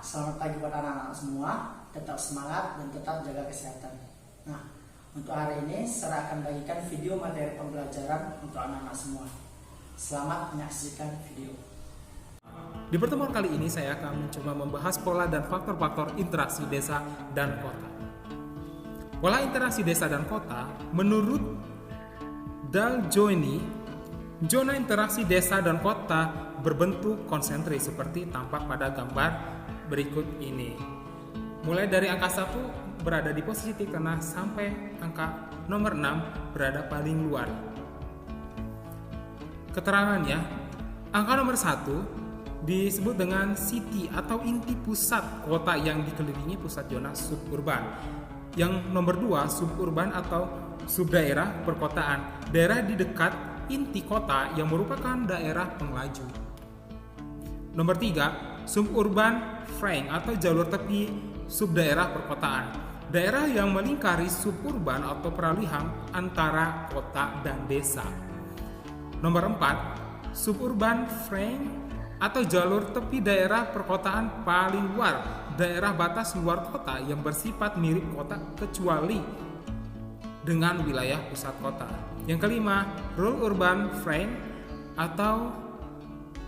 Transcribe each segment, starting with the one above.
selamat pagi buat anak-anak semua. Tetap semangat dan tetap jaga kesehatan. Nah, untuk hari ini saya akan bagikan video materi pembelajaran untuk anak-anak semua. Selamat menyaksikan video. Di pertemuan kali ini saya akan mencoba membahas pola dan faktor-faktor interaksi desa dan kota. Pola interaksi desa dan kota menurut Daljoni, zona interaksi desa dan kota berbentuk konsentris seperti tampak pada gambar berikut ini. Mulai dari angka 1 berada di posisi titik tengah sampai angka nomor 6 berada paling luar. Keterangannya, angka nomor 1 disebut dengan city atau inti pusat kota yang dikelilingi pusat zona suburban. Yang nomor 2 suburban atau subdaerah perkotaan, daerah di dekat inti kota yang merupakan daerah penglaju. Nomor 3 suburban flank atau jalur tepi subdaerah perkotaan, daerah yang melingkari suburban atau peralihan antara kota dan desa. Nomor 4 suburban flank atau jalur tepi daerah perkotaan paling luar, daerah batas luar kota yang bersifat mirip kota kecuali dengan wilayah pusat kota. Yang kelima, rural urban flank atau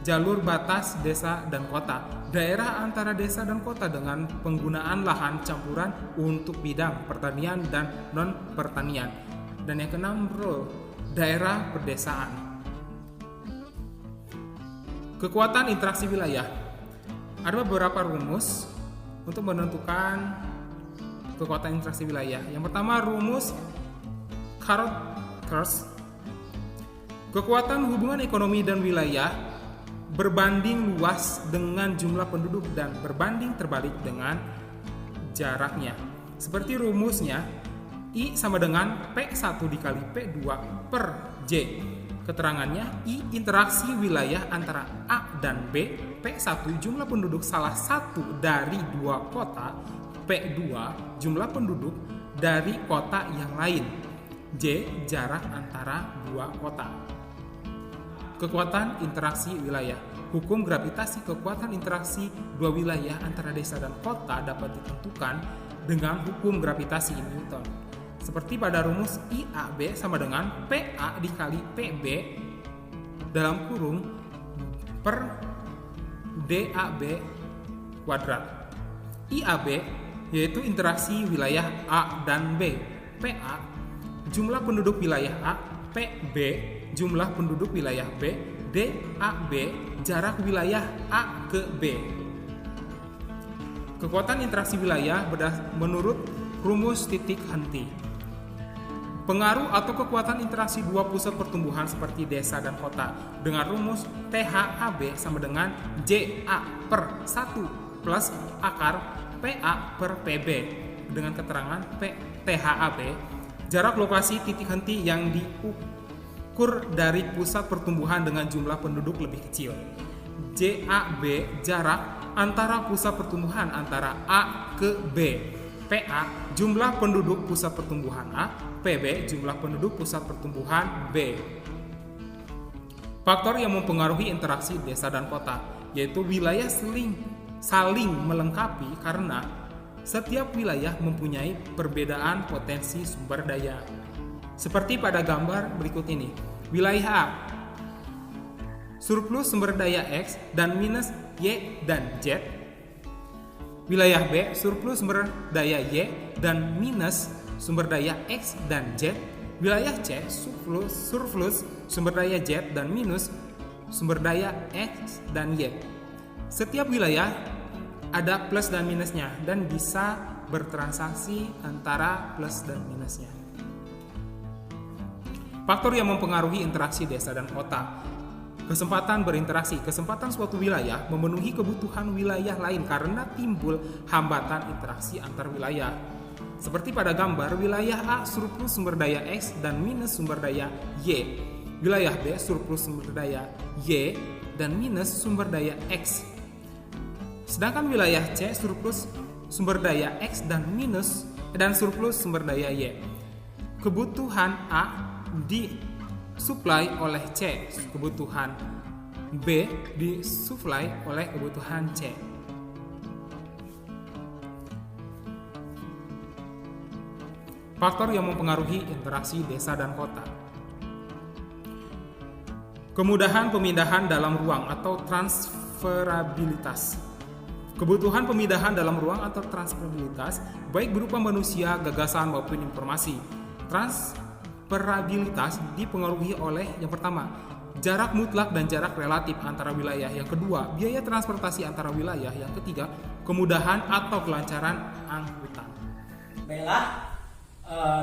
jalur batas desa dan kota, daerah antara desa dan kota dengan penggunaan lahan campuran untuk bidang pertanian dan non-pertanian. Dan yang keenam, rural, daerah perdesaan. Kekuatan interaksi wilayah. Ada beberapa rumus untuk menentukan kekuatan interaksi wilayah. Yang pertama, rumus Karl-Kurz. Kekuatan hubungan ekonomi dan wilayah berbanding luas dengan jumlah penduduk dan berbanding terbalik dengan jaraknya. Seperti rumusnya, I sama dengan P1 dikali P2 per J. Keterangannya, I interaksi wilayah antara A dan B, P1 jumlah penduduk salah satu dari dua kota, P2 jumlah penduduk dari kota yang lain, J jarak antara dua kota. Kekuatan interaksi wilayah. Hukum gravitasi kekuatan interaksi dua wilayah antara desa dan kota dapat ditentukan dengan hukum gravitasi Newton. Seperti pada rumus IAB sama dengan PA dikali PB dalam kurung per DAB kuadrat. IAB yaitu interaksi wilayah A dan B. PA jumlah penduduk wilayah A, PB jumlah penduduk wilayah B, DAB jarak wilayah A ke B. Kekuatan interaksi wilayah menurut rumus titik henti. Pengaruh atau kekuatan interaksi dua pusat pertumbuhan seperti desa dan kota dengan rumus THAB sama dengan JA per 1 plus akar PA per PB dengan keterangan THAB jarak lokasi titik henti yang diukur dari pusat pertumbuhan dengan jumlah penduduk lebih kecil. JAB jarak antara pusat pertumbuhan antara A ke B. PA jumlah penduduk pusat pertumbuhan A, PB jumlah penduduk pusat pertumbuhan B. Faktor yang mempengaruhi interaksi desa dan kota yaitu wilayah saling melengkapi karena setiap wilayah mempunyai perbedaan potensi sumber daya. Seperti pada gambar berikut ini. Wilayah A surplus sumber daya X dan minus Y dan Z. Wilayah B surplus sumber daya Y dan minus sumber daya X dan Z. Wilayah C surplus sumber daya Z dan minus sumber daya X dan Y. Setiap wilayah ada plus dan minusnya dan bisa bertransaksi antara plus dan minusnya. Faktor yang mempengaruhi interaksi desa dan kota. Kesempatan berinteraksi. Kesempatan suatu wilayah memenuhi kebutuhan wilayah lain karena timbul hambatan interaksi antar wilayah. Seperti pada gambar, wilayah A surplus sumber daya X dan minus sumber daya Y. Wilayah B surplus sumber daya Y dan minus sumber daya X. Sedangkan wilayah C surplus sumber daya X dan surplus sumber daya Y. Kebutuhan A disuplai oleh C, kebutuhan B disuplai oleh kebutuhan C. faktor yang mempengaruhi interaksi desa dan kota. Kemudahan pemindahan dalam ruang atau transferabilitas. Kebutuhan pemindahan dalam ruang atau transferabilitas baik berupa manusia, gagasan maupun informasi. Transferabilitas dipengaruhi oleh yang pertama, jarak mutlak dan jarak relatif antara wilayah. Yang kedua, biaya transportasi antara wilayah. Yang ketiga, kemudahan atau kelancaran angkutan. Baiklah,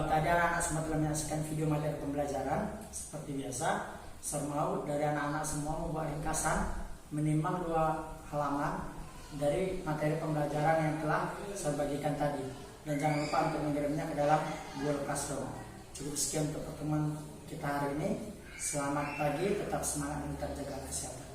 tadi anak-anak semua telah menyaksikan video materi pembelajaran. Seperti biasa, saya mau dari anak-anak semua membuat ringkasan minimal 2 halaman dari materi pembelajaran yang telah saya bagikan tadi. Dan jangan lupa untuk mengirimnya ke dalam Google Classroom. Cukup sekian untuk pertemuan kita hari ini. Selamat pagi, tetap semangat dan tetap jaga kesehatan.